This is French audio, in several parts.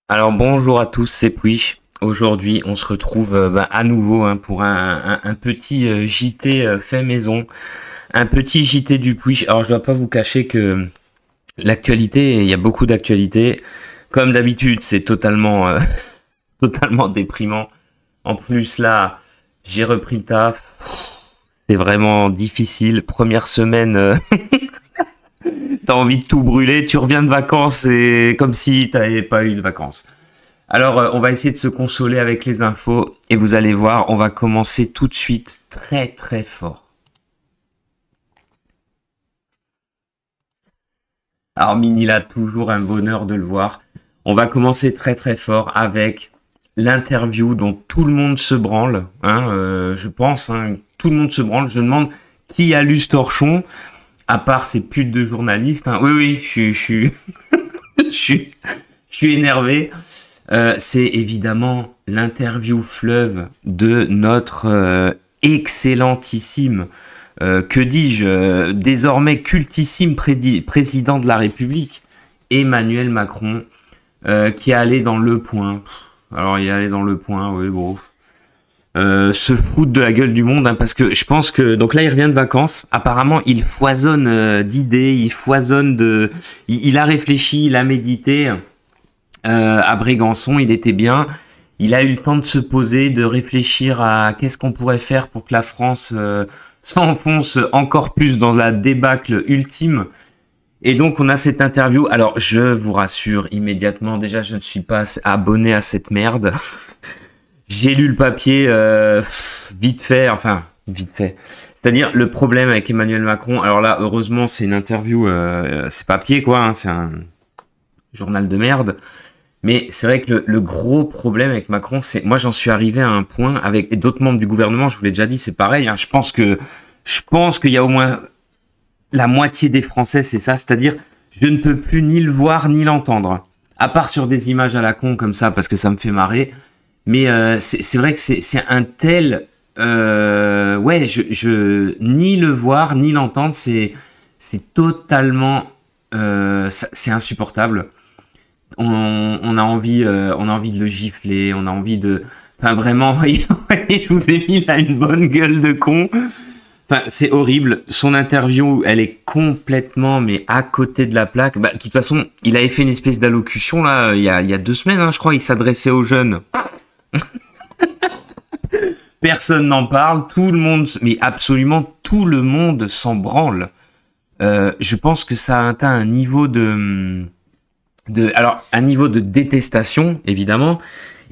Alors bonjour à tous, c'est Puich. Aujourd'hui, on se retrouve à nouveau pour un petit JT fait maison, un petit JT du Puich. Alors je dois pas vous cacher que l'actualité, il y a beaucoup d'actualités. Comme d'habitude, c'est totalement totalement déprimant. En plus là, j'ai repris le taf. C'est vraiment difficile. Première semaine, t'as envie de tout brûler. Tu reviens de vacances et comme si t'avais pas eu de vacances. Alors, on va essayer de se consoler avec les infos et vous allez voir, on va commencer tout de suite très très fort. Alors, Minila, toujours un bonheur de le voir. On va commencer très très fort avec l'interview dont tout le monde se branle. Je pense, tout le monde se branle. Je me demande qui a lu ce torchon, à part ces putes de journalistes. Oui, oui, je suis, je suis énervé. C'est évidemment l'interview fleuve de notre excellentissime, que dis-je, désormais cultissime président de la République, Emmanuel Macron, qui est allé dans Le Point. Alors, il est allé dans Le Point, oui, bon. Se foutre de la gueule du monde, parce que je pense que... Donc là, il revient de vacances. Apparemment, il foisonne d'idées, il foisonne de... Il a réfléchi, il a médité... à Brégançon, il était bien. Il a eu le temps de se poser, de réfléchir à qu'est-ce qu'on pourrait faire pour que la France s'enfonce encore plus dans la débâcle ultime. Et donc, on a cette interview. Alors, je vous rassure immédiatement, déjà, je ne suis pas abonné à cette merde. J'ai lu le papier vite fait, enfin, vite fait. C'est-à-dire, le problème avec Emmanuel Macron, alors là, heureusement, c'est une interview, c'est papier, quoi, c'est un journal de merde. Mais c'est vrai que le gros problème avec Macron, c'est moi j'en suis arrivé à un point avec d'autres membres du gouvernement, je vous l'ai déjà dit, c'est pareil. Je pense qu'il y a au moins la moitié des Français, c'est ça, c'est-à-dire je ne peux plus ni le voir ni l'entendre, à part sur des images à la con comme ça parce que ça me fait marrer. Mais c'est vrai que c'est un tel ouais, je ni le voir ni l'entendre, c'est totalement c'est insupportable. On a envie de le gifler, on a envie de, enfin vraiment, voyez, je vous ai mis là une bonne gueule de con. Enfin, c'est horrible. Son interview, elle est complètement, mais à côté de la plaque. De toute façon, il avait fait une espèce d'allocution là, il y a 2 semaines, je crois. Il s'adressait aux jeunes. Personne n'en parle. Tout le monde, mais absolument tout le monde s'en branle. Je pense que ça a atteint un niveau alors un niveau de détestation évidemment,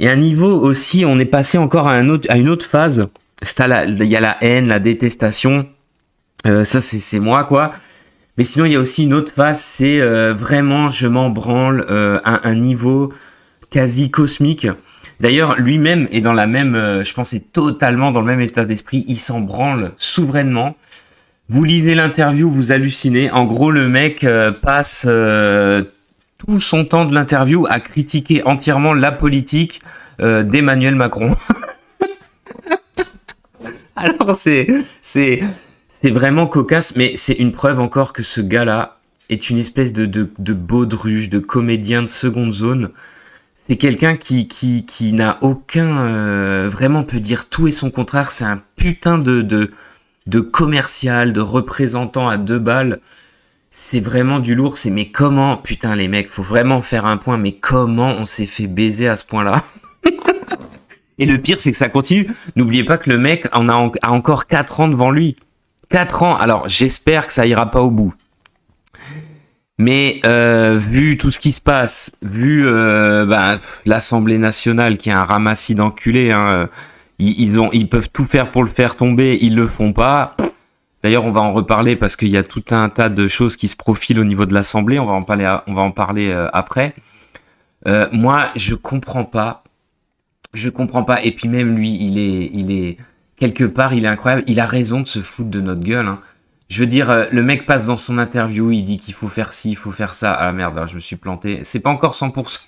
et un niveau aussi, on est passé encore à une autre phase. Il y a la haine, la détestation, ça c'est moi quoi. Mais sinon il y a aussi une autre phase, c'est vraiment je m'en branle, à un niveau quasi cosmique. D'ailleurs lui-même est dans la même, je pense est totalement dans le même état d'esprit, il s'en branle souverainement. Vous lisez l'interview, vous hallucinez. En gros, le mec passe tout son temps de l'interview à critiquer entièrement la politique d'Emmanuel Macron. Alors c'est vraiment cocasse, mais c'est une preuve encore que ce gars-là est une espèce de baudruche, de comédien de seconde zone. C'est quelqu'un qui n'a aucun vraiment peut dire tout et son contraire. C'est un putain de commercial, de représentant à 2 balles. C'est vraiment du lourd. C'est mais comment, putain les mecs, faut vraiment faire un point. Mais comment on s'est fait baiser à ce point-là? Et le pire, c'est que ça continue. N'oubliez pas que le mec a encore 4 ans devant lui. 4 ans. Alors j'espère que ça ira pas au bout. Mais vu tout ce qui se passe, vu l'Assemblée nationale qui est un ramassis d'enculés, ils peuvent tout faire pour le faire tomber, ils le font pas. D'ailleurs, on va en reparler parce qu'il y a tout un tas de choses qui se profilent au niveau de l'Assemblée. On va en parler après. Moi, je comprends pas. Je comprends pas. Et puis même lui, il est quelque part, il est incroyable. Il a raison de se foutre de notre gueule. Je veux dire, le mec passe dans son interview, il dit qu'il faut faire ci, il faut faire ça. Ah merde, je me suis planté. C'est pas encore 100%.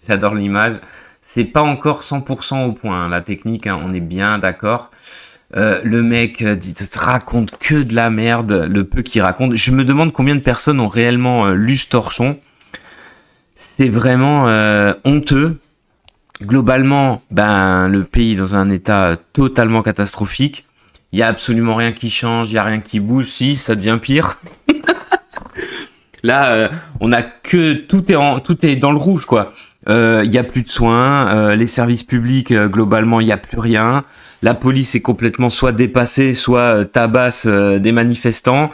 J'adore l'image. C'est pas encore 100% au point, la technique, on est bien d'accord. Le mec raconte que de la merde, le peu qu'il raconte. Je me demande combien de personnes ont réellement lu ce torchon. C'est vraiment honteux. Globalement, ben le pays est dans un état totalement catastrophique. Il y a absolument rien qui change, il y a rien qui bouge. Si, ça devient pire. Là, on a que tout est dans le rouge, quoi. Il y a plus de soins, les services publics, globalement, il y a plus rien. La police est complètement soit dépassée, soit tabasse des manifestants.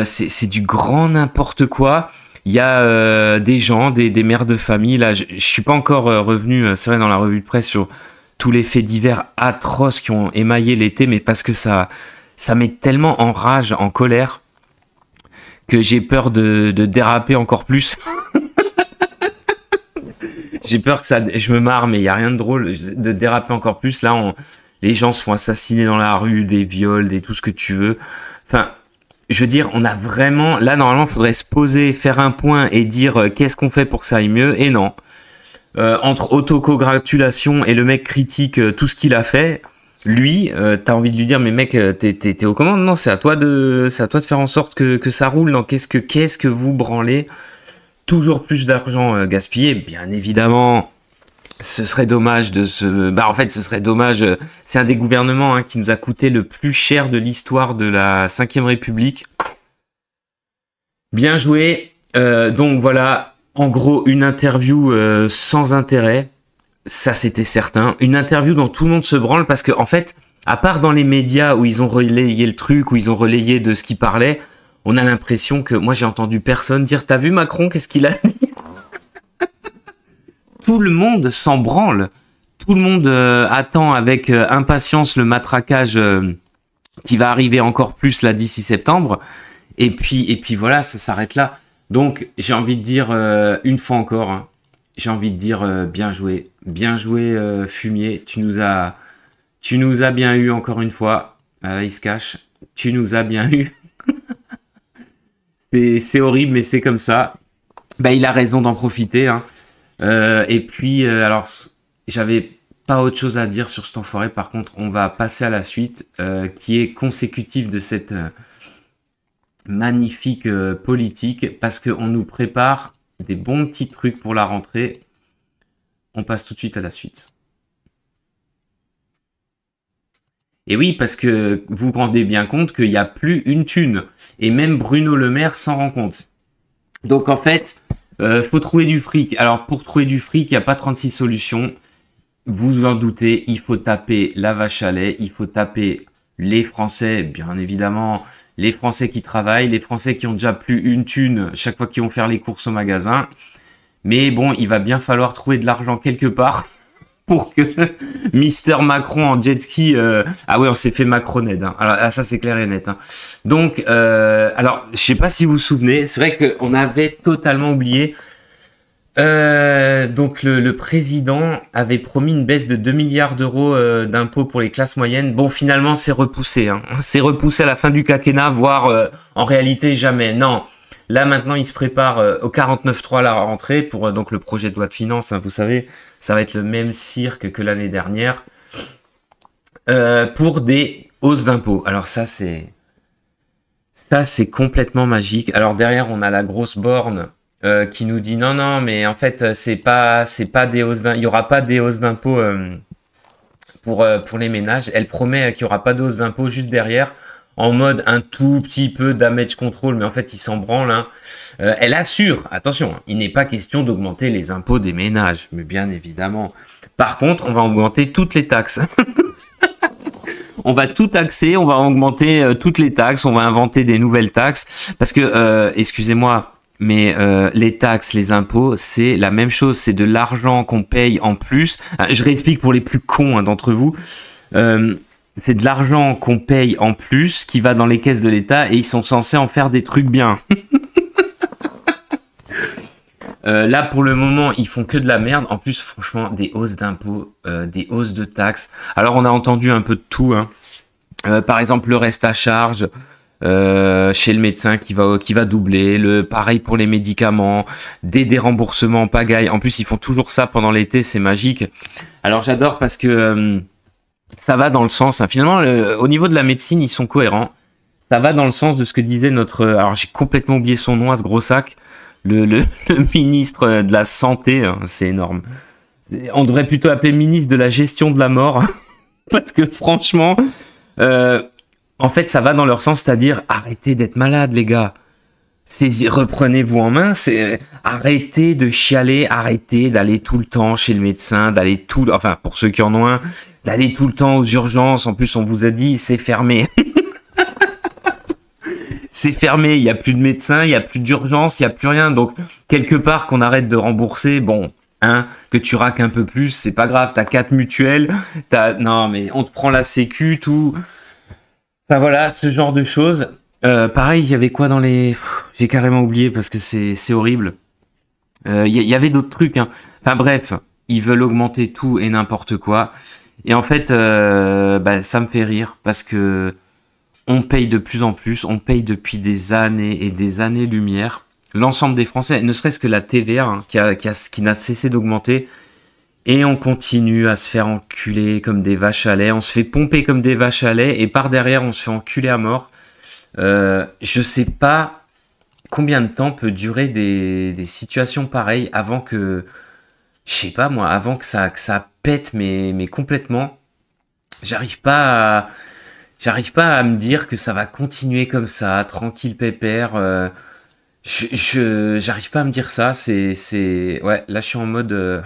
C'est du grand n'importe quoi. Il y a des gens, des mères de famille. Là, je suis pas encore revenu, c'est vrai, dans la revue de presse sur tous les faits divers atroces qui ont émaillé l'été, mais parce que ça met tellement en rage, en colère, que j'ai peur de déraper encore plus. J'ai peur que je me marre, mais il y a rien de drôle, de déraper encore plus. Là, les gens se font assassiner dans la rue, des viols, tout ce que tu veux. Enfin, je veux dire, on a vraiment... Là, normalement, il faudrait se poser, faire un point et dire qu'est-ce qu'on fait pour que ça aille mieux. Et non. Entre autocongratulation et le mec critique tout ce qu'il a fait, lui, t'as envie de lui dire, mais mec, t'es aux commandes. Non, c'est à toi de faire en sorte que ça roule. Non, qu'est-ce que vous branlez? Toujours plus d'argent gaspillé, bien évidemment. Ce serait dommage de se... Bah en fait, ce serait dommage... C'est un des gouvernements qui nous a coûté le plus cher de l'histoire de la 5e République. Bien joué. Donc voilà, en gros, une interview sans intérêt. Ça, c'était certain. Une interview dont tout le monde se branle parce que, en fait, à part dans les médias où ils ont relayé le truc, où ils ont relayé de ce qu'il parlait, on a l'impression que... Moi, j'ai entendu personne dire « T'as vu Macron, qu'est-ce qu'il a dit ?» Tout le monde s'en branle. Tout le monde attend avec impatience le matraquage qui va arriver encore plus là d'ici septembre. Et puis voilà, ça s'arrête là. Donc j'ai envie de dire une fois encore, j'ai envie de dire bien joué Fumier. Tu nous as bien eu encore une fois. Il se cache. Tu nous as bien eu. C'est horrible, mais c'est comme ça. Bah il a raison d'en profiter. Et puis, alors, j'avais pas autre chose à dire sur cet enfoiré. Par contre, on va passer à la suite, qui est consécutive de cette magnifique politique, parce qu'on nous prépare des bons petits trucs pour la rentrée. On passe tout de suite à la suite. Et oui, parce que vous vous rendez bien compte qu'il n'y a plus une thune. Et même Bruno Le Maire s'en rend compte. Donc en fait... faut trouver du fric. Alors, pour trouver du fric, il n'y a pas 36 solutions. Vous vous en doutez, il faut taper la vache à lait, il faut taper les Français, bien évidemment, les Français qui travaillent, les Français qui ont déjà plus une thune chaque fois qu'ils vont faire les courses au magasin. Mais bon, il va bien falloir trouver de l'argent quelque part pour que Mister Macron en jet ski... Ah ouais, on s'est fait Macroned. Alors, ça, c'est clair et net. Donc, alors, je sais pas si vous vous souvenez, c'est vrai qu'on avait totalement oublié. Donc, le président avait promis une baisse de 2 milliards d'euros d'impôts pour les classes moyennes. Bon, finalement, c'est repoussé. C'est repoussé à la fin du quinquennat, voire en réalité jamais. Non. Là, maintenant, il se prépare au 49.3 à la rentrée pour donc le projet de loi de finances. Vous savez, ça va être le même cirque que l'année dernière pour des hausses d'impôts. Alors ça, c'est complètement magique. Alors derrière, on a la grosse borne qui nous dit non, mais en fait, c'est pas des hausses il y aura pas des hausses d'impôts pour les ménages. Elle promet qu'il y aura pas de hausse d'impôts juste derrière. En mode un tout petit peu damage control, mais en fait, il s'en branle. Elle assure, attention, il n'est pas question d'augmenter les impôts des ménages, mais bien évidemment. Par contre, on va augmenter toutes les taxes. On va tout taxer, on va augmenter toutes les taxes, on va inventer des nouvelles taxes. Parce que, excusez-moi, mais les taxes, les impôts, c'est la même chose. C'est de l'argent qu'on paye en plus. Je réexplique pour les plus cons d'entre vous. C'est de l'argent qu'on paye en plus, qui va dans les caisses de l'État, et ils sont censés en faire des trucs bien. Là, pour le moment, ils font que de la merde. En plus, franchement, des hausses d'impôts, des hausses de taxes. Alors, on a entendu un peu de tout. Par exemple, le reste à charge chez le médecin qui va doubler. Pareil pour les médicaments, des déremboursements en pagaille. En plus, ils font toujours ça pendant l'été, c'est magique. Alors, j'adore parce que... ça va dans le sens, finalement, au niveau de la médecine, ils sont cohérents. Ça va dans le sens de ce que disait alors j'ai complètement oublié son nom à ce gros sac, le ministre de la Santé, hein, c'est énorme. On devrait plutôt appeler ministre de la gestion de la mort, parce que franchement, en fait, ça va dans leur sens, c'est-à-dire arrêtez d'être malade, les gars. Reprenez-vous en main, arrêtez de chialer, arrêtez d'aller tout le temps chez le médecin, enfin pour ceux qui en ont un, d'aller tout le temps aux urgences. En plus, on vous a dit, c'est fermé. C'est fermé, il n'y a plus de médecins, il n'y a plus d'urgence, il n'y a plus rien. Donc, quelque part, qu'on arrête de rembourser, bon, hein, que tu raques un peu plus, c'est pas grave, t'as 4 mutuelles, non, mais on te prend la sécu, tout. Enfin voilà, ce genre de choses. Pareil, il y avait quoi dans les... J'ai carrément oublié parce que c'est horrible. Il y avait d'autres trucs, hein. Enfin bref, ils veulent augmenter tout et n'importe quoi. Et en fait, ça me fait rire parce que on paye de plus en plus, on paye depuis des années et des années-lumière. L'ensemble des Français, ne serait-ce que la TVA, hein, qui n'a cessé d'augmenter. Et on continue à se faire enculer comme des vaches à lait. On se fait pomper comme des vaches à lait. Et par derrière, on se fait enculer à mort. Je sais pas combien de temps peut durer des situations pareilles avant que... Je sais pas moi, avant que ça pète, mais complètement. J'arrive pas à me dire que ça va continuer comme ça, tranquille pépère. J'arrive pas à me dire ça. Ouais, là je suis en mode...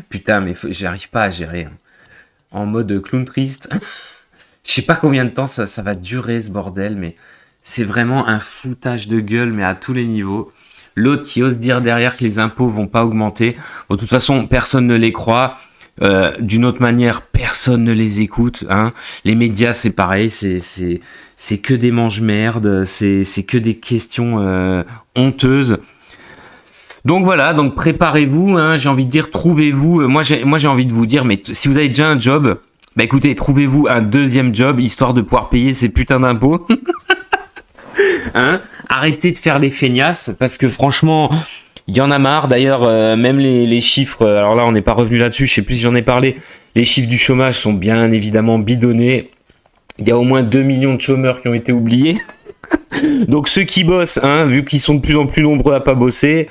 Putain, mais j'arrive pas à gérer. Hein. En mode clown triste. Je sais pas combien de temps ça va durer ce bordel, mais c'est vraiment un foutage de gueule, mais à tous les niveaux. L'autre qui ose dire derrière que les impôts vont pas augmenter. Bon, de toute façon, personne ne les croit. D'une autre manière, personne ne les écoute. Hein. Les médias, c'est pareil. C'est que des mange-merdes. C'est que des questions honteuses. Donc voilà, donc préparez-vous, hein, j'ai envie de dire, trouvez-vous, moi j'ai envie de vous dire, mais si vous avez déjà un job, bah écoutez, trouvez-vous un deuxième job, histoire de pouvoir payer ces putains d'impôts. Hein, arrêtez de faire les feignasses, parce que franchement, il y en a marre, d'ailleurs, même les chiffres, alors là on n'est pas revenu là-dessus, je sais plus si j'en ai parlé, les chiffres du chômage sont bien évidemment bidonnés, il y a au moins 2 millions de chômeurs qui ont été oubliés. Donc ceux qui bossent, hein, vu qu'ils sont de plus en plus nombreux à pas bosser,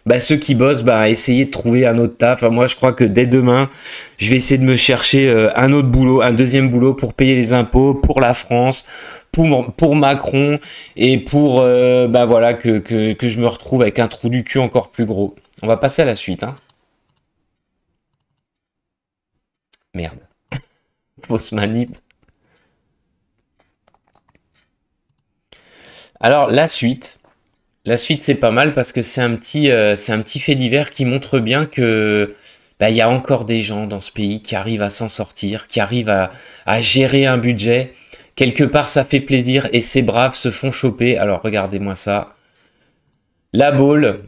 bah ceux qui bossent, bah essayez de trouver un autre taf. Enfin, moi je crois que dès demain, je vais essayer de me chercher un autre boulot, un deuxième boulot pour payer les impôts, pour la France, pour Macron, et pour bah voilà que je me retrouve avec un trou du cul encore plus gros. On va passer à la suite, hein. Merde. Fausse manip. Alors la suite. La suite, c'est pas mal parce que c'est un petit fait divers qui montre bien que bah, il y a encore des gens dans ce pays qui arrivent à s'en sortir, qui arrivent à gérer un budget. Quelque part, ça fait plaisir et ces braves se font choper. Alors, regardez-moi ça. La Baule,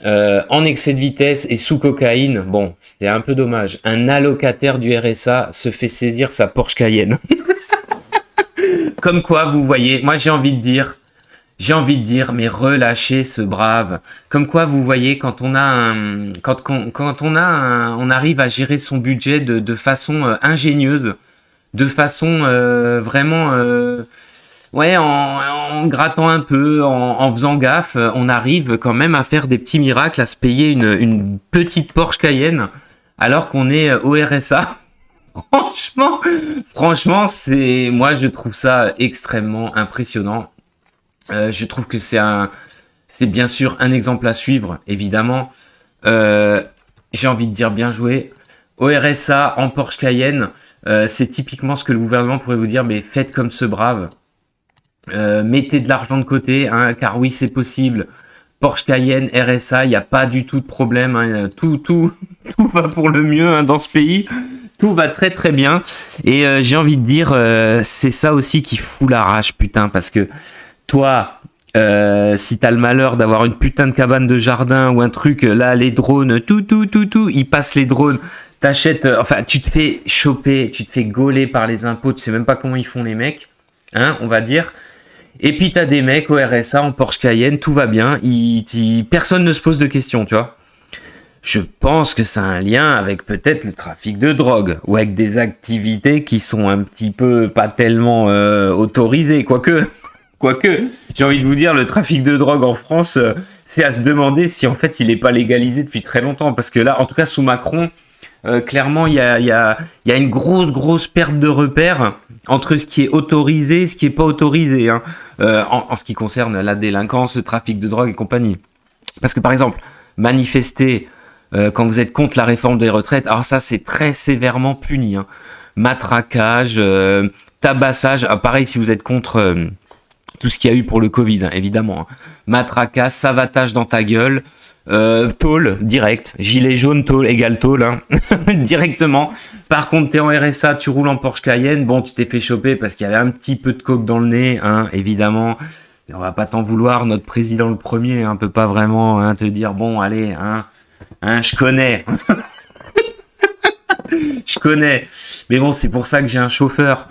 en excès de vitesse et sous cocaïne. Bon, c'est un peu dommage. Un allocataire du RSA se fait saisir sa Porsche Cayenne. Comme quoi, vous voyez, moi j'ai envie de dire... mais relâchez ce brave. Comme quoi, vous voyez, quand on a on arrive à gérer son budget de façon ingénieuse, de façon vraiment, ouais, en grattant un peu, en faisant gaffe, on arrive quand même à faire des petits miracles, à se payer une petite Porsche Cayenne, alors qu'on est au RSA. Franchement, moi je trouve ça extrêmement impressionnant. Je trouve que c'est bien sûr un exemple à suivre, évidemment. J'ai envie de dire bien joué. Au RSA, en Porsche Cayenne, c'est typiquement ce que le gouvernement pourrait vous dire, mais faites comme ce brave. Mettez de l'argent de côté, hein, car oui, c'est possible. Porsche Cayenne, RSA, il n'y a pas du tout de problème. Hein, tout va pour le mieux, hein, dans ce pays. Tout va très très bien. Et j'ai envie de dire, c'est ça aussi qui fout la rage, putain, parce que toi, si t'as le malheur d'avoir une putain de cabane de jardin ou un truc, là, les drones, ils passent les drones, t'achètes, enfin, tu te fais choper, tu te fais gauler par les impôts, tu sais même pas comment ils font les mecs, hein, on va dire. Et puis t'as des mecs au RSA en Porsche Cayenne, tout va bien, personne ne se pose de questions, tu vois. Je pense que ça a un lien avec peut-être le trafic de drogue ou avec des activités qui sont un petit peu pas tellement autorisées, quoique, j'ai envie de vous dire, le trafic de drogue en France, c'est à se demander si en fait il n'est pas légalisé depuis très longtemps. Parce que là, en tout cas sous Macron, clairement il y a une grosse perte de repères entre ce qui est autorisé et ce qui est pas autorisé, hein, en ce qui concerne la délinquance, le trafic de drogue et compagnie. Parce que par exemple, manifester quand vous êtes contre la réforme des retraites, alors ça c'est très sévèrement puni, hein. Matraquage, tabassage, pareil si vous êtes contre tout ce qu'il y a eu pour le Covid, hein, évidemment, hein. Matraquage, savatage dans ta gueule, tôle, direct, gilet jaune, tôle, égale tôle, hein. Directement. Par contre, t'es en RSA, tu roules en Porsche Cayenne, bon, tu t'es fait choper parce qu'il y avait un petit peu de coke dans le nez, hein, évidemment. Et on va pas t'en vouloir, notre président le premier, hein, peut pas vraiment, hein, te dire, bon, allez, je connais. Je connais. Mais bon, c'est pour ça que j'ai un chauffeur.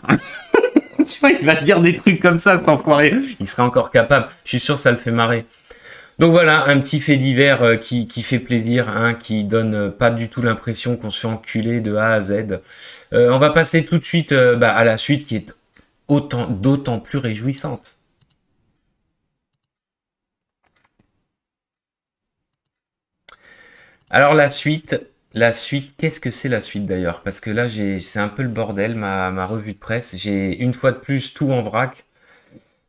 Tu vois, il va te dire des trucs comme ça, cet enfoiré. Il serait encore capable. Je suis sûr que ça le fait marrer. Donc voilà, un petit fait divers qui fait plaisir, hein, qui donne pas du tout l'impression qu'on se fait enculer de A à Z. On va passer tout de suite à la suite qui est d'autant plus réjouissante. Alors la suite, qu'est-ce que c'est la suite d'ailleurs? Parce que là, c'est un peu le bordel, ma revue de presse. J'ai une fois de plus tout en vrac.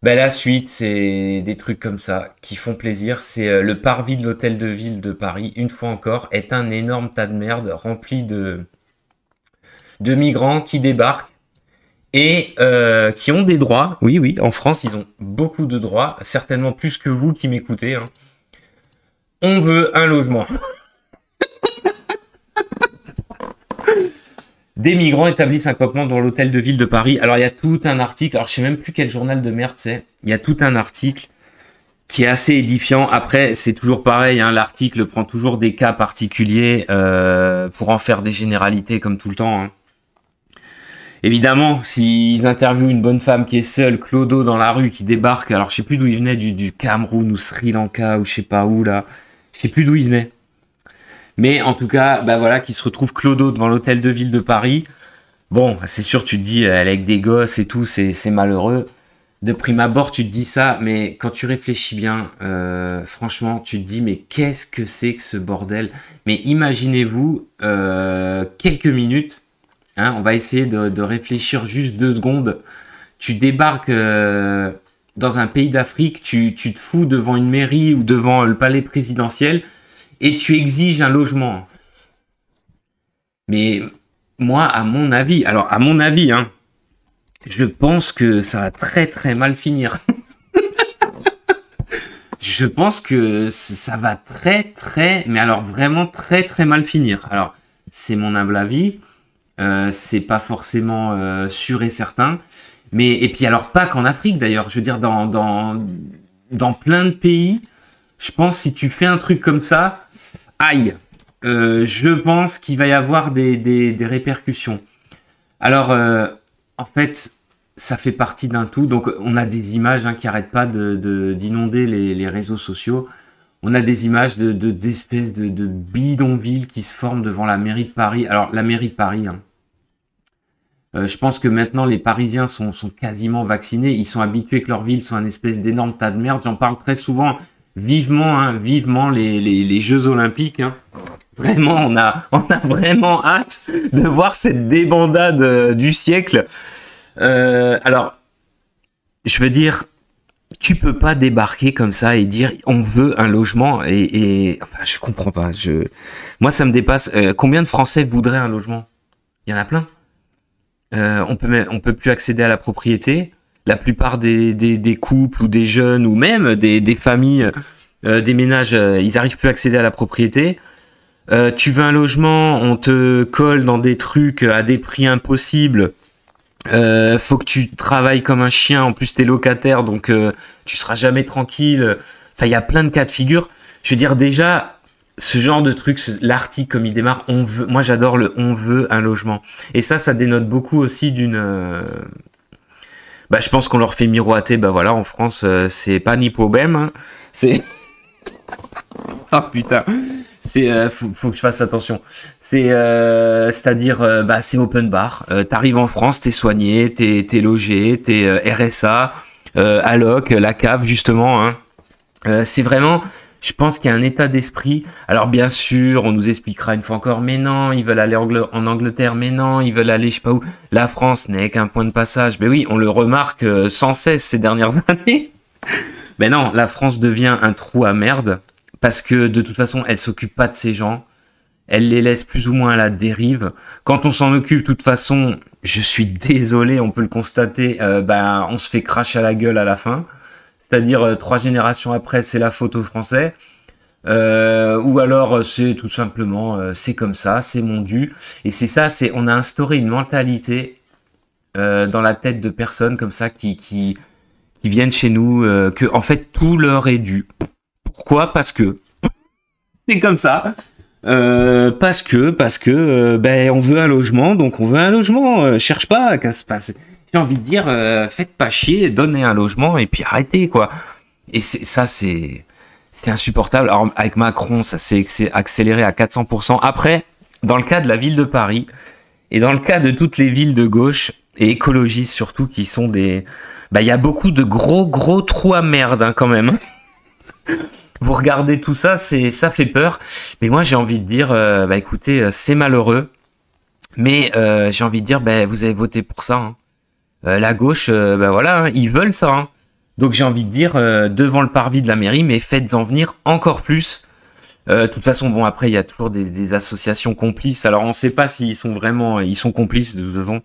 Ben, la suite, c'est des trucs comme ça qui font plaisir. C'est le parvis de l'hôtel de ville de Paris, une fois encore, est un énorme tas de merde rempli de migrants qui débarquent et qui ont des droits. Oui, oui, en France, ils ont beaucoup de droits, certainement plus que vous qui m'écoutez, hein. On veut un logement. Des migrants établissent un campement dans l'hôtel de ville de Paris. Alors, il y a tout un article. Alors, je sais même plus quel journal de merde c'est. Il y a tout un article qui est assez édifiant. Après, c'est toujours pareil, hein. L'article prend toujours des cas particuliers pour en faire des généralités comme tout le temps, hein. Évidemment, s'ils interviewent une bonne femme qui est seule, clodo dans la rue, qui débarque, alors je sais plus d'où il venait, du Cameroun ou Sri Lanka ou je sais pas où là. Je sais plus d'où il venait. Mais en tout cas, bah voilà, qui se retrouve clodo devant l'hôtel de ville de Paris. Bon, c'est sûr, tu te dis, elle est avec des gosses et tout, c'est malheureux. De prime abord, tu te dis ça, mais quand tu réfléchis bien, franchement, tu te dis, mais qu'est-ce que c'est que ce bordel? Mais imaginez-vous, quelques minutes, hein, on va essayer de réfléchir juste 2 secondes. Tu débarques dans un pays d'Afrique, tu te fous devant une mairie ou devant le palais présidentiel, et tu exiges un logement. Mais moi, à mon avis, hein, je pense que ça va très très mal finir. Je pense que ça va mais alors vraiment très très mal finir. Alors, c'est mon humble avis, c'est pas forcément sûr et certain, mais et puis alors pas qu'en Afrique d'ailleurs, je veux dire dans plein de pays, je pense si tu fais un truc comme ça, aïe, je pense qu'il va y avoir des répercussions. Alors, en fait, ça fait partie d'un tout. Donc, on a des images qui n'arrêtent pas d'inonder les réseaux sociaux. On a des images d'espèces de bidonvilles qui se forment devant la mairie de Paris. Alors, la mairie de Paris, hein. Je pense que maintenant, les Parisiens sont quasiment vaccinés. Ils sont habitués que leur ville soit un espèce d'énorme tas de merde. J'en parle très souvent. Vivement les Jeux Olympiques, hein. Vraiment, on a vraiment hâte de voir cette débandade du siècle. Alors, je veux dire, tu peux pas débarquer comme ça et dire on veut un logement et enfin, je comprends pas. Moi, ça me dépasse. Combien de Français voudraient un logement? Il y en a plein. On peut plus accéder à la propriété. La plupart des couples ou des jeunes ou même des familles, des ménages, ils arrivent plus à accéder à la propriété. Tu veux un logement, on te colle dans des trucs à des prix impossibles. Faut que tu travailles comme un chien. En plus, t'es locataire, donc tu seras jamais tranquille. Enfin, il y a plein de cas de figure. Je veux dire, déjà, ce genre de truc, l'article comme il démarre, moi j'adore on veut un logement. Et ça dénote beaucoup aussi d'une... je pense qu'on leur fait miroiter, voilà, en France, c'est pas ni problème, hein. C'est... Oh putain, faut que je fasse attention. C'est-à-dire, c'est open bar. T'arrives en France, t'es soigné, t'es logé, t'es RSA, alloc, la cave justement, hein. C'est vraiment, Je pense qu'il y a un état d'esprit. Alors bien sûr, on nous expliquera une fois encore, mais non, ils veulent aller en Angleterre, mais non, ils veulent aller je sais pas où. La France n'est qu'un point de passage. Mais oui, on le remarque sans cesse ces dernières années. Mais non, la France devient un trou à merde parce que de toute façon, elle s'occupe pas de ces gens. Elle les laisse plus ou moins à la dérive. Quand on s'en occupe, de toute façon, je suis désolé, on peut le constater, on se fait cracher à la gueule à la fin. C'est-à-dire 3 générations après, c'est la faute aux Français. Ou alors c'est tout simplement, c'est comme ça, c'est mon dû. Et c'est ça, on a instauré une mentalité dans la tête de personnes comme ça qui viennent chez nous, que en fait tout leur est dû. Pourquoi? Parce que c'est comme ça. Parce que on veut un logement, donc on veut un logement. Cherche pas qu'à se passer. J'ai envie de dire, faites pas chier, donnez un logement et puis arrêtez quoi. Et c'est insupportable. Alors avec Macron, ça s'est accéléré à 400%. Après, dans le cas de la ville de Paris et dans le cas de toutes les villes de gauche et écologistes surtout, qui sont des, il y a beaucoup de gros trous à merde hein, quand même. Vous regardez tout ça, ça fait peur. Mais moi, j'ai envie de dire, écoutez, c'est malheureux. Mais j'ai envie de dire, vous avez voté pour ça. Hein. La gauche, voilà, hein, ils veulent ça. Hein. Donc j'ai envie de dire, devant le parvis de la mairie, mais faites-en venir encore plus. De toute façon, bon, après, il y a toujours des associations complices. Alors, on ne sait pas s'ils sont vraiment... Ils sont complices, de toute façon.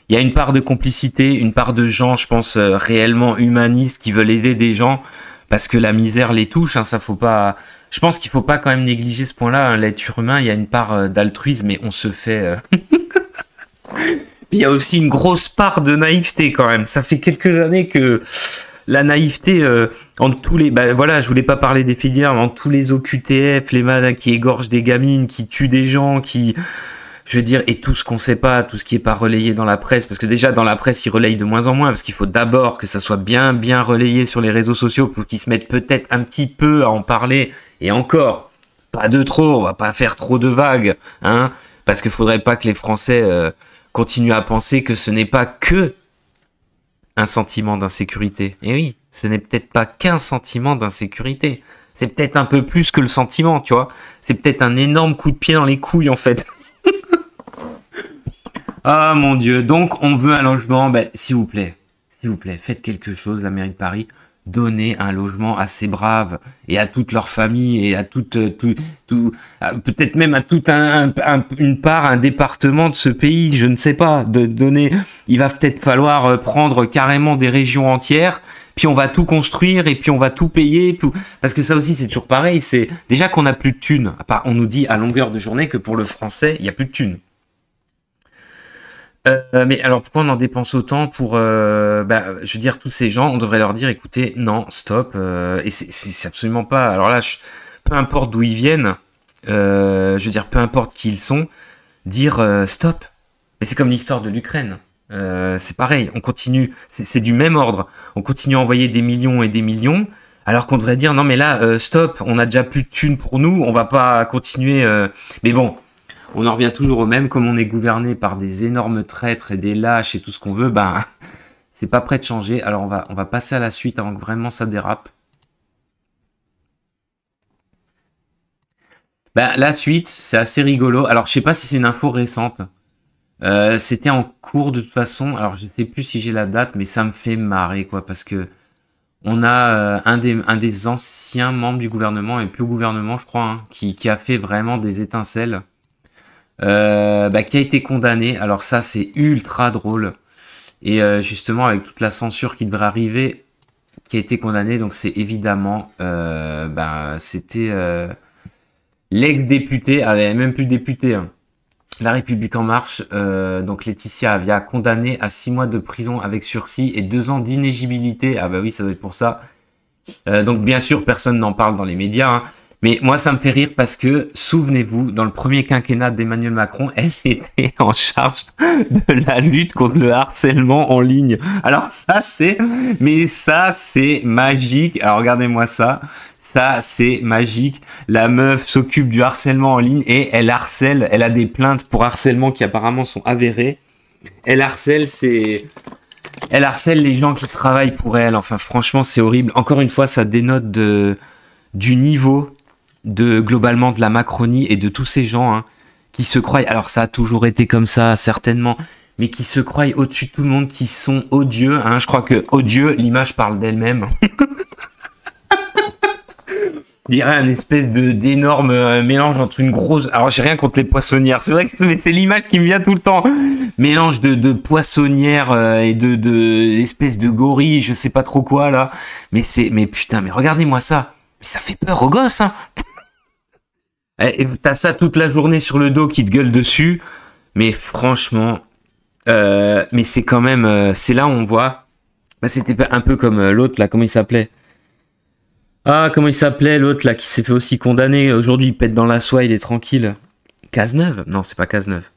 Il y a une part de complicité, une part de gens, je pense, réellement humanistes qui veulent aider des gens parce que la misère les touche. Hein, ça faut pas... Je pense qu'il faut pas quand même négliger ce point-là. Hein, l'être humain, il y a une part d'altruisme, mais on se fait... Il y a aussi une grosse part de naïveté, quand même. Ça fait quelques années que la naïveté... entre tous les... voilà, je voulais pas parler des filières, mais entre tous les OQTF, les malades qui égorgent des gamines, qui tuent des gens, qui... Je veux dire, et tout ce qu'on sait pas, tout ce qui est pas relayé dans la presse, parce que déjà dans la presse, ils relayent de moins en moins, parce qu'il faut d'abord que ça soit bien relayé sur les réseaux sociaux pour qu'ils se mettent peut-être un petit peu à en parler, et encore, pas de trop, on va pas faire trop de vagues, hein, parce qu'il faudrait pas que les Français continuent à penser que ce n'est pas que un sentiment d'insécurité. Et oui, ce n'est peut-être pas qu'un sentiment d'insécurité, c'est peut-être un peu plus que le sentiment, tu vois, c'est peut-être un énorme coup de pied dans les couilles, en fait. Ah mon Dieu, donc on veut un logement, s'il vous plaît, faites quelque chose, la mairie de Paris, donnez un logement à ces braves et à toute leur famille et à peut-être même à toute une part, un département de ce pays, je ne sais pas, de donner, il va peut-être falloir prendre carrément des régions entières, puis on va tout construire et puis on va tout payer, parce que ça aussi c'est toujours pareil, c'est déjà qu'on n'a plus de thunes, on nous dit à longueur de journée que pour le français, il n'y a plus de thunes. Mais alors pourquoi on en dépense autant pour, je veux dire, tous ces gens, on devrait leur dire, écoutez, non, stop, et c'est absolument pas, alors là, peu importe d'où ils viennent, je veux dire, peu importe qui ils sont, dire stop. Mais c'est comme l'histoire de l'Ukraine, c'est pareil, on continue, c'est du même ordre, on continue à envoyer des millions et des millions, alors qu'on devrait dire, non mais là, stop, on a déjà plus de thunes pour nous, on va pas continuer, mais bon, on en revient toujours au même, comme on est gouverné par des énormes traîtres et des lâches et tout ce qu'on veut, c'est pas prêt de changer. Alors on va passer à la suite avant que vraiment ça dérape. La suite, c'est assez rigolo. Alors je sais pas si c'est une info récente. C'était en cours de toute façon. Alors je sais plus si j'ai la date, mais ça me fait marrer quoi, parce que on a un des anciens membres du gouvernement et plus au gouvernement, je crois, hein, qui a fait vraiment des étincelles. Qui a été condamné. Alors ça, c'est ultra drôle. Et justement, avec toute la censure qui devrait arriver, qui a été condamné, donc c'est évidemment, c'était l'ex-député, même plus député, hein, La République En Marche, donc Laetitia Avia, condamnée à 6 mois de prison avec sursis et 2 ans d'inéligibilité. Ah bah oui, ça doit être pour ça. Donc bien sûr, personne n'en parle dans les médias, hein. Mais moi, ça me fait rire parce que, souvenez-vous, dans le premier quinquennat d'Emmanuel Macron, elle était en charge de la lutte contre le harcèlement en ligne. Alors ça, c'est magique. Alors regardez-moi ça. Ça, c'est magique. La meuf s'occupe du harcèlement en ligne et elle harcèle. Elle a des plaintes pour harcèlement qui apparemment sont avérées. Elle harcèle les gens qui travaillent pour elle. Enfin, franchement, c'est horrible. Encore une fois, ça dénote de du niveau de globalement de la Macronie et de tous ces gens hein, qui se croient, alors ça a toujours été comme ça certainement, mais qui se croient au-dessus de tout le monde, qui sont odieux. Hein. Je crois que odieux, l'image parle d'elle-même. Je dirais un espèce d'énorme mélange entre une grosse... Alors j'ai rien contre les poissonnières, c'est vrai que c'est l'image qui me vient tout le temps. Mélange de poissonnières et de espèces de gorilles, je sais pas trop quoi là. Mais putain, mais regardez-moi ça. Ça fait peur aux gosses, hein. Et t'as ça toute la journée sur le dos qui te gueule dessus. Mais franchement, mais c'est quand même, c'est là où on voit. Bah, c'était un peu comme l'autre là, comment il s'appelait? Ah, comment il s'appelait l'autre là qui s'est fait aussi condamner. Aujourd'hui, il pète dans la soie, il est tranquille. Cazeneuve? Non, c'est pas Cazeneuve.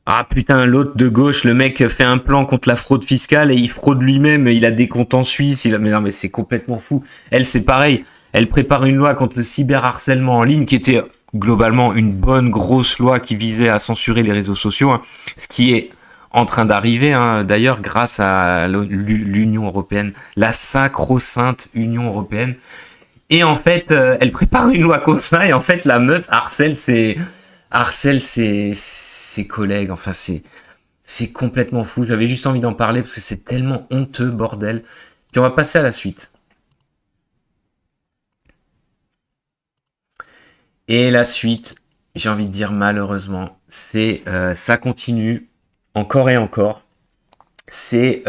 Ah putain, l'autre de gauche, le mec fait un plan contre la fraude fiscale et il fraude lui-même. Il a des comptes en Suisse. Mais non, mais c'est complètement fou. Elle, c'est pareil. Elle prépare une loi contre le cyberharcèlement en ligne qui était globalement une bonne grosse loi qui visait à censurer les réseaux sociaux. Hein, ce qui est en train d'arriver, hein, d'ailleurs, grâce à l'Union européenne, la sacro-sainte Union européenne. Et en fait, elle prépare une loi contre ça, et en fait, la meuf harcèle ses collègues. Enfin, c'est complètement fou. J'avais juste envie d'en parler parce que c'est tellement honteux, bordel. Puis on va passer à la suite. Et la suite, j'ai envie de dire malheureusement, c'est ça continue encore et encore. C'est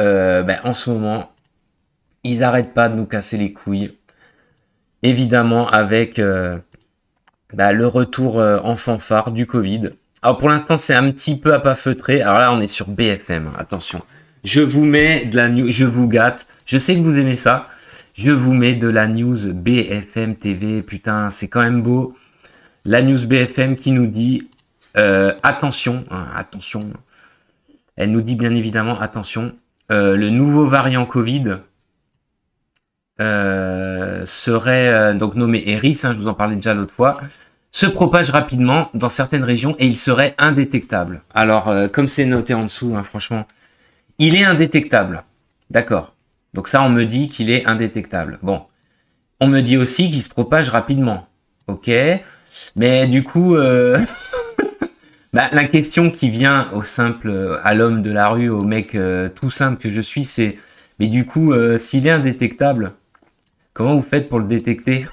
en ce moment, ils arrêtent pas de nous casser les couilles. Évidemment avec le retour en fanfare du Covid. Alors pour l'instant c'est un petit peu à pas feutrer. Alors là on est sur BFM, attention. Je vous mets de la news, je vous gâte. Je sais que vous aimez ça. Je vous mets de la news BFM TV. Putain c'est quand même beau. La news BFM qui nous dit attention, hein, attention. Elle nous dit bien évidemment attention. Le nouveau variant Covid serait donc nommé Eris, hein, je vous en parlais déjà l'autre fois, se propage rapidement dans certaines régions et il serait indétectable. Alors, comme c'est noté en dessous, hein, franchement, il est indétectable. D'accord. Donc ça, on me dit qu'il est indétectable. Bon. On me dit aussi qu'il se propage rapidement. Ok. Mais du coup, la question qui vient au simple, à l'homme de la rue, au mec tout simple que je suis, c'est, mais du coup, s'il est indétectable, comment vous faites pour le détecter?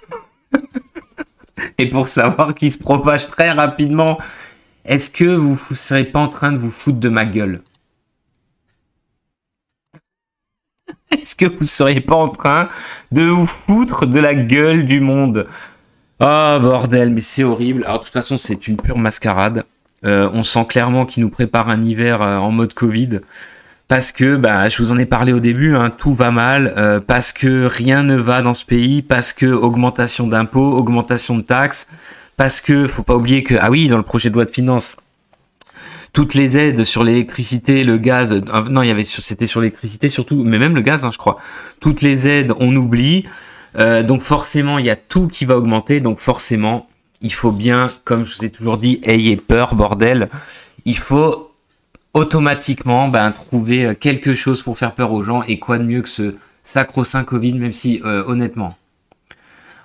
Et pour savoir qu'il se propage très rapidement, est-ce que vous ne serez pas en train de vous foutre de ma gueule? Est-ce que vous ne seriez pas en train de vous foutre de la gueule du monde? Oh bordel, mais c'est horrible. Alors de toute façon, c'est une pure mascarade. On sent clairement qu'il nous prépare un hiver en mode Covid. Parce que, je vous en ai parlé au début, hein, tout va mal, parce que rien ne va dans ce pays, parce que augmentation d'impôts, augmentation de taxes, parce que, faut pas oublier que, ah oui, dans le projet de loi de finances, toutes les aides sur l'électricité, le gaz, non, c'était sur l'électricité surtout, mais même le gaz, hein, je crois. Toutes les aides, on oublie, donc forcément, il y a tout qui va augmenter, donc forcément, il faut bien, comme je vous ai toujours dit, ayez peur, bordel, il faut automatiquement trouver quelque chose pour faire peur aux gens, et quoi de mieux que ce sacro-saint Covid, même si honnêtement,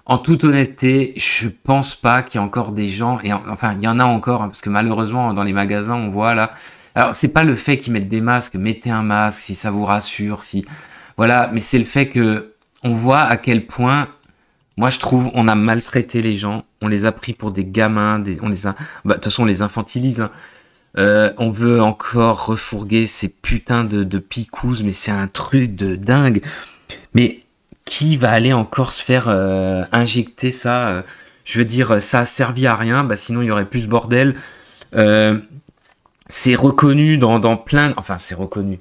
en toute honnêteté, je pense pas qu'il y a encore des gens, et enfin il y en a encore, hein, parce que malheureusement dans les magasins on voit là, alors c'est pas le fait qu'ils mettent des masques, mettez un masque si ça vous rassure, si voilà, mais c'est le fait que on voit à quel point, moi je trouve, on a maltraité les gens, on les a pris pour des gamins, on les a, de toute façon on les infantilise, hein. On veut encore refourguer ces putains de picouzes, mais c'est un truc de dingue. Mais qui va aller encore se faire injecter ça je veux dire, ça a servi à rien, sinon il y aurait plus ce bordel. C'est reconnu dans plein... Enfin, c'est reconnu.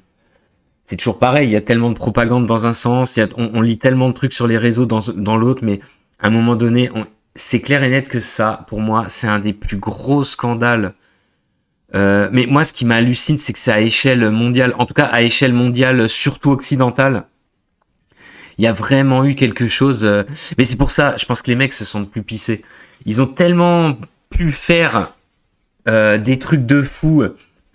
C'est toujours pareil, il y a tellement de propagande dans un sens, on lit tellement de trucs sur les réseaux dans l'autre, mais à un moment donné, c'est clair et net que ça, pour moi, c'est un des plus gros scandales. Mais moi, ce qui m'hallucine, c'est que c'est à échelle mondiale, en tout cas à échelle mondiale, surtout occidentale. Il y a vraiment eu quelque chose. Mais c'est pour ça, je pense que les mecs se sentent plus pissés. Ils ont tellement pu faire des trucs de fou,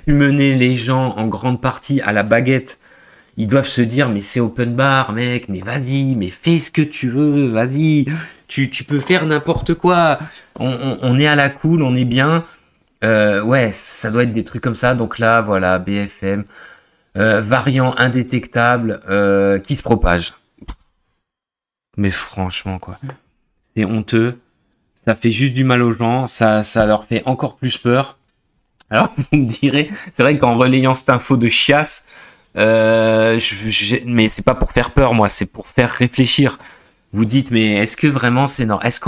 pu mener les gens en grande partie à la baguette. Ils doivent se dire, mais c'est open bar, mec, mais vas-y, mais fais ce que tu veux, vas-y. tu peux faire n'importe quoi. On est à la cool, on est bien. Ouais, ça doit être des trucs comme ça. Donc là, voilà, BFM, variant indétectable qui se propage. Mais franchement, quoi, c'est honteux. Ça fait juste du mal aux gens. Ça leur fait encore plus peur. Alors, vous me direz, c'est vrai qu'en relayant cette info de chiasse, mais c'est pas pour faire peur, moi, c'est pour faire réfléchir. Vous dites, mais est-ce que vraiment c'est normal? Est-ce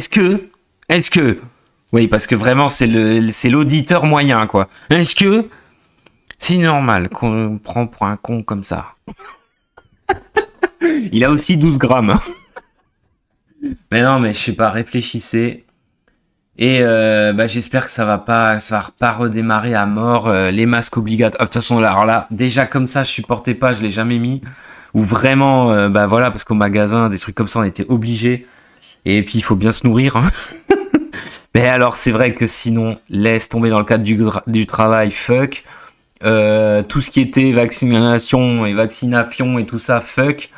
que, oui, parce que vraiment c'est l'auditeur moyen, quoi. Est-ce que c'est normal qu'on me prend pour un con comme ça? Il a aussi 12 grammes. Hein. Mais non, mais je sais pas, réfléchissez. Et j'espère que ça va pas redémarrer à mort les masques obligatoires. De toute façon, alors là, déjà comme ça, je supportais pas, je l'ai jamais mis. Ou vraiment, voilà, parce qu'au magasin, des trucs comme ça, on était obligés. Et puis, il faut bien se nourrir. Hein. Mais alors, c'est vrai que sinon, laisse tomber dans le cadre du travail, fuck. Tout ce qui était vaccination et tout ça, fuck.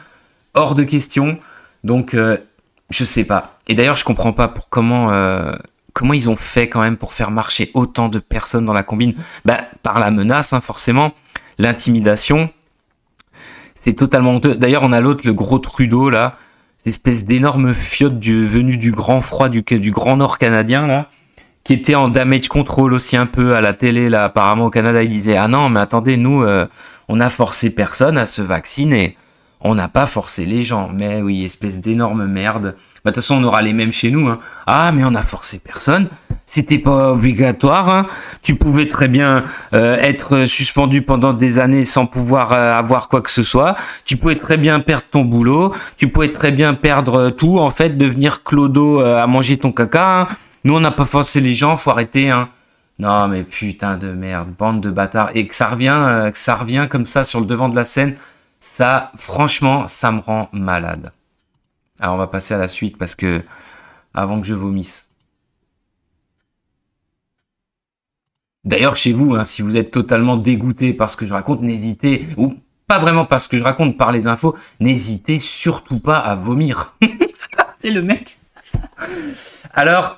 Hors de question. Donc, je sais pas. Et d'ailleurs, je comprends pas comment ils ont fait quand même pour faire marcher autant de personnes dans la combine. Par la menace, hein, forcément. L'intimidation. C'est totalement honteux. D'ailleurs, on a l'autre, le gros Trudeau, là. Cette espèce d'énorme fiotte venu du grand froid, du grand nord canadien, là. Qui était en damage control aussi un peu à la télé, là. Apparemment, au Canada, il disait, ah non, mais attendez, nous, on a forcé personne à se vacciner. On n'a pas forcé les gens. Mais oui, espèce d'énorme merde. De toute façon, on aura les mêmes chez nous. Hein. Ah, mais on a forcé personne. C'était pas obligatoire. Hein. Tu pouvais très bien être suspendu pendant des années sans pouvoir avoir quoi que ce soit. Tu pouvais très bien perdre ton boulot. Tu pouvais très bien perdre tout. En fait, devenir clodo à manger ton caca. Hein. Nous, on n'a pas forcé les gens. Faut arrêter. Hein. Non, mais putain de merde. Bande de bâtards. Et que ça revient comme ça sur le devant de la scène. Ça, franchement, ça me rend malade. Alors, on va passer à la suite parce que, avant que je vomisse. D'ailleurs, chez vous, hein, si vous êtes totalement dégoûté par ce que je raconte, n'hésitez, ou pas vraiment par ce que je raconte, par les infos, n'hésitez surtout pas à vomir. C'est le mec. Alors,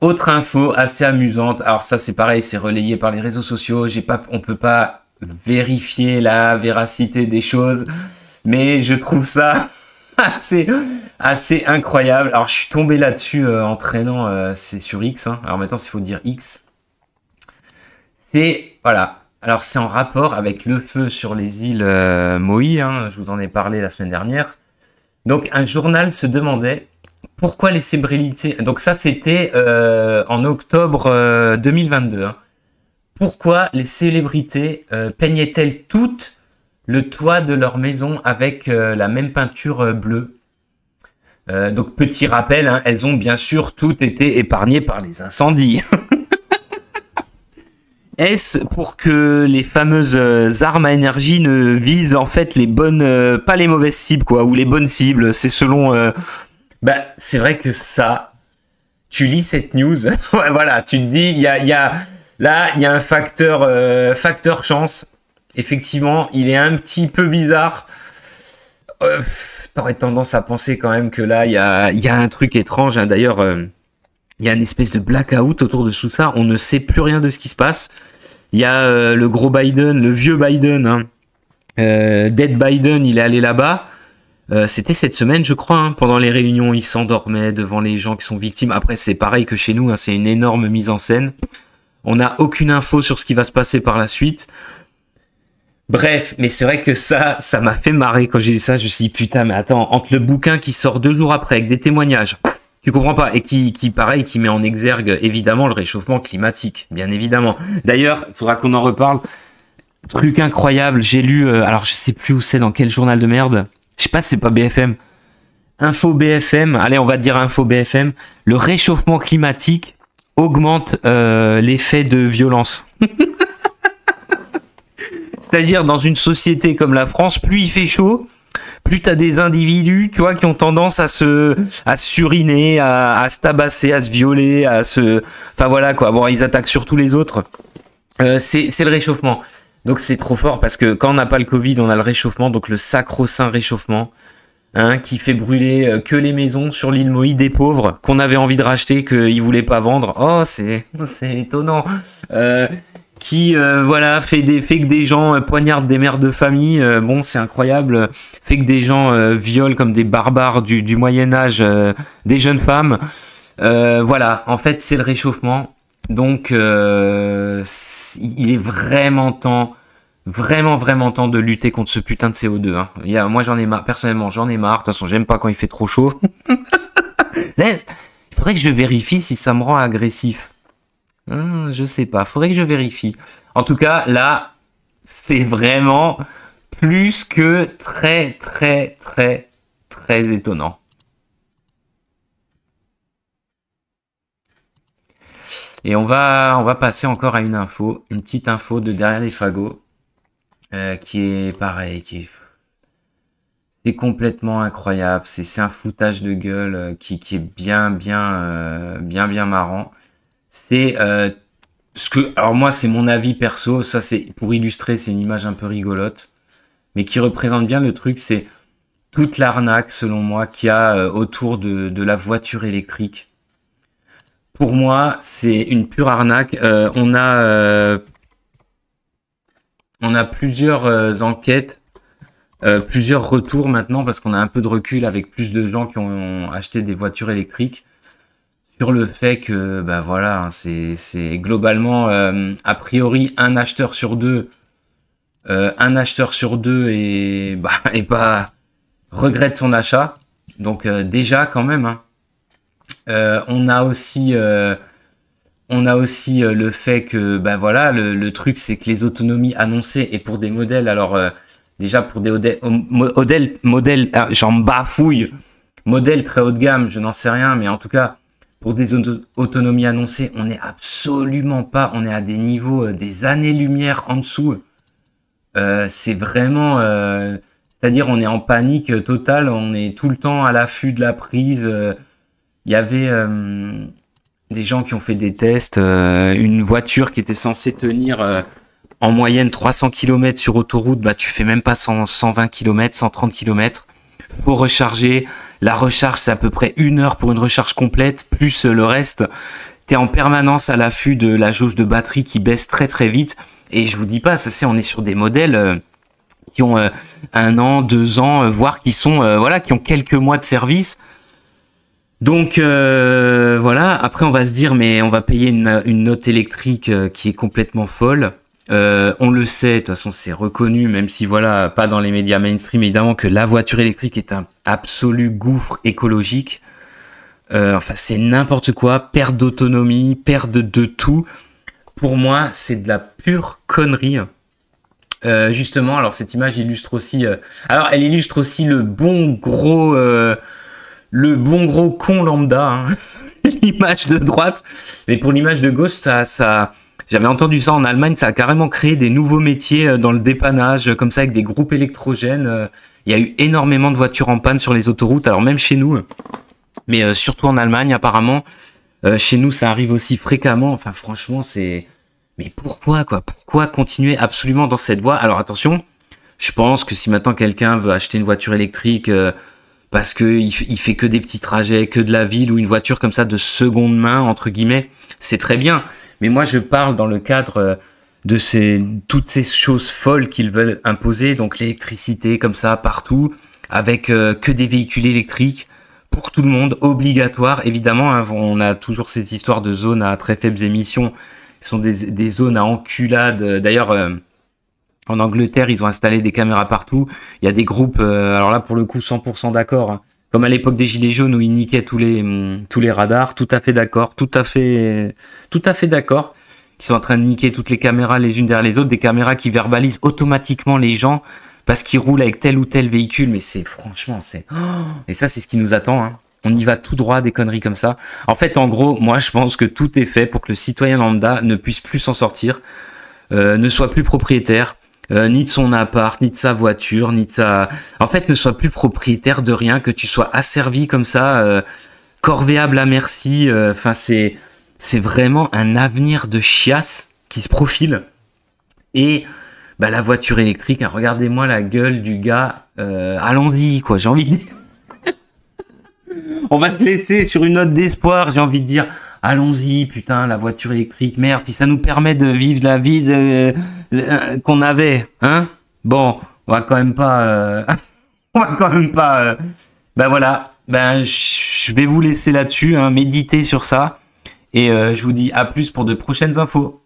autre info assez amusante. Alors ça, c'est pareil, c'est relayé par les réseaux sociaux. On peut pas vérifier la véracité des choses, mais je trouve ça assez incroyable. Alors je suis tombé là-dessus en traînant, c'est sur X, hein. Alors maintenant il faut dire X. Voilà. Alors c'est en rapport avec le feu sur les îles Maui, hein. Je vous en ai parlé la semaine dernière. Donc un journal se demandait pourquoi les célébrités. Donc ça c'était en octobre 2022. Hein. Pourquoi les célébrités peignaient-elles toutes le toit de leur maison avec la même peinture bleue? Donc, petit rappel, hein, elles ont bien sûr toutes été épargnées par les incendies. Est-ce pour que les fameuses armes à énergie ne visent en fait les bonnes, pas les mauvaises cibles, quoi, ou les bonnes cibles? C'est selon... c'est vrai que ça, tu lis cette news, ouais, voilà, tu te dis, là, il y a un facteur chance. Effectivement, il est un petit peu bizarre. T'aurais tendance à penser quand même que là, il y a un truc étrange. Hein. D'ailleurs, il y a une espèce de blackout autour de tout ça. On ne sait plus rien de ce qui se passe. Il y a le gros Biden, le vieux Biden, hein. Dead Biden, il est allé là-bas. C'était cette semaine, je crois, hein. Pendant les réunions, il s'endormait devant les gens qui sont victimes. Après, c'est pareil que chez nous, hein. C'est une énorme mise en scène. On n'a aucune info sur ce qui va se passer par la suite. Bref, mais c'est vrai que ça m'a fait marrer quand j'ai lu ça. Je me suis dit, putain, mais attends, entre le bouquin qui sort 2 jours après avec des témoignages, tu comprends pas, et qui met en exergue évidemment le réchauffement climatique, bien évidemment. D'ailleurs, il faudra qu'on en reparle. Truc incroyable, j'ai lu, alors je sais plus où c'est, dans quel journal de merde. Je sais pas si c'est pas BFM. Info BFM, allez, on va dire Info BFM. Le réchauffement climatique augmente l'effet de violence. C'est-à-dire, dans une société comme la France, plus il fait chaud, plus t'as des individus, tu vois, qui ont tendance à s'uriner, à se tabasser, à se violer, enfin voilà quoi. Bon, ils attaquent surtout les autres. C'est le réchauffement. Donc c'est trop fort parce que quand on n'a pas le Covid, on a le réchauffement, donc le sacro-saint réchauffement. hein, qui fait brûler que les maisons sur l'île Moïse des pauvres qu'on avait envie de racheter, qu'ils voulaient pas vendre. Oh, c'est étonnant. Qui voilà fait que des gens poignardent des mères de famille. Bon, c'est incroyable. Fait que des gens violent comme des barbares du Moyen Âge des jeunes femmes. Voilà, en fait, c'est le réchauffement. Donc, il est vraiment temps. Vraiment temps de lutter contre ce putain de CO2. Hein. Moi, j'en ai marre. Personnellement, j'en ai marre. De toute façon, j'aime pas quand il fait trop chaud. Il faudrait que je vérifie si ça me rend agressif. Je sais pas. Faudrait que je vérifie. En tout cas, là, c'est vraiment plus que très étonnant. Et on va passer encore à une petite info de derrière les fagots. Qui est pareil, c'est complètement incroyable, c'est un foutage de gueule qui est bien marrant. C'est alors moi c'est mon avis perso, ça c'est pour illustrer, c'est une image un peu rigolote, mais qui représente bien le truc, c'est toute l'arnaque selon moi qu'il y a autour de la voiture électrique. Pour moi, c'est une pure arnaque. On a plusieurs enquêtes, plusieurs retours maintenant, parce qu'on a un peu de recul avec plus de gens qui ont acheté des voitures électriques, sur le fait que, bah voilà, hein, c'est globalement, a priori, un acheteur sur deux et pas regrette son achat. Donc déjà quand même, hein. On a aussi le fait que, bah voilà, le truc c'est que les autonomies annoncées et pour des modèles, alors déjà pour des modèles, j'en bafouille, modèles très haut de gamme, je n'en sais rien, mais en tout cas pour des autonomies annoncées, on n'est absolument pas, on est à des niveaux des années-lumière en dessous. C'est vraiment, c'est-à-dire on est en panique totale, on est tout le temps à l'affût de la prise. Il y avait des gens qui ont fait des tests, une voiture qui était censée tenir en moyenne 300 km sur autoroute, bah tu fais même pas 120 km, 130 km. Faut recharger. La recharge, c'est à peu près 1 heure pour une recharge complète, plus le reste. T'es en permanence à l'affût de la jauge de batterie qui baisse très vite. Et je vous dis pas, on est sur des modèles qui ont 1 an, 2 ans, voire qui sont qui ont quelques mois de service. Donc voilà, après on va se dire mais on va payer une note électrique qui est complètement folle. On le sait, de toute façon c'est reconnu, même si voilà, pas dans les médias mainstream évidemment, que la voiture électrique est un absolu gouffre écologique. Enfin c'est n'importe quoi, perte d'autonomie, perte de tout. Pour moi c'est de la pure connerie. Justement, alors cette image illustre aussi, elle illustre aussi le bon gros con lambda, hein. L'image de droite, mais pour l'image de gauche, ça, j'avais entendu ça en Allemagne, ça a carrément créé des nouveaux métiers dans le dépannage, comme ça avec des groupes électrogènes. Il y a eu énormément de voitures en panne sur les autoroutes, alors même chez nous, mais surtout en Allemagne apparemment. Chez nous, ça arrive aussi fréquemment. Enfin, franchement, mais pourquoi continuer absolument dans cette voie? Alors attention, je pense que si maintenant quelqu'un veut acheter une voiture électrique parce que il fait que des petits trajets, que de la ville, ou une voiture comme ça de seconde main entre guillemets, c'est très bien. Mais moi je parle dans le cadre de toutes ces choses folles qu'ils veulent imposer, donc l'électricité comme ça partout, avec que des véhicules électriques pour tout le monde, obligatoire évidemment, hein. On a toujours ces histoires de zones à très faibles émissions, qui sont des zones à enculade. D'ailleurs en Angleterre, ils ont installé des caméras partout. Il y a des groupes, alors là pour le coup 100% d'accord, hein. Comme à l'époque des Gilets jaunes où ils niquaient tous les radars, tout à fait d'accord, tout à fait d'accord. Ils sont en train de niquer toutes les caméras les unes derrière les autres, des caméras qui verbalisent automatiquement les gens parce qu'ils roulent avec tel ou tel véhicule. Mais franchement, et ça c'est ce qui nous attend, hein. On y va tout droit, des conneries comme ça. En fait, en gros, moi je pense que tout est fait pour que le citoyen lambda ne puisse plus s'en sortir, ne soit plus propriétaire. Ni de son appart, ni de sa voiture, en fait, ne sois plus propriétaire de rien, que tu sois asservi comme ça, corvéable à merci. Enfin, c'est vraiment un avenir de chiasse qui se profile. Et bah la voiture électrique, hein, regardez-moi la gueule du gars. Allons-y, quoi. J'ai envie de dire. On va se laisser sur une note d'espoir, j'ai envie de dire. Allons-y, putain, la voiture électrique, merde, si ça nous permet de vivre la vie qu'on avait, hein. Bon, on va quand même pas... on va quand même pas... Ben voilà, ben je vais vous laisser là-dessus, hein, méditer sur ça. Et je vous dis à plus pour de prochaines infos.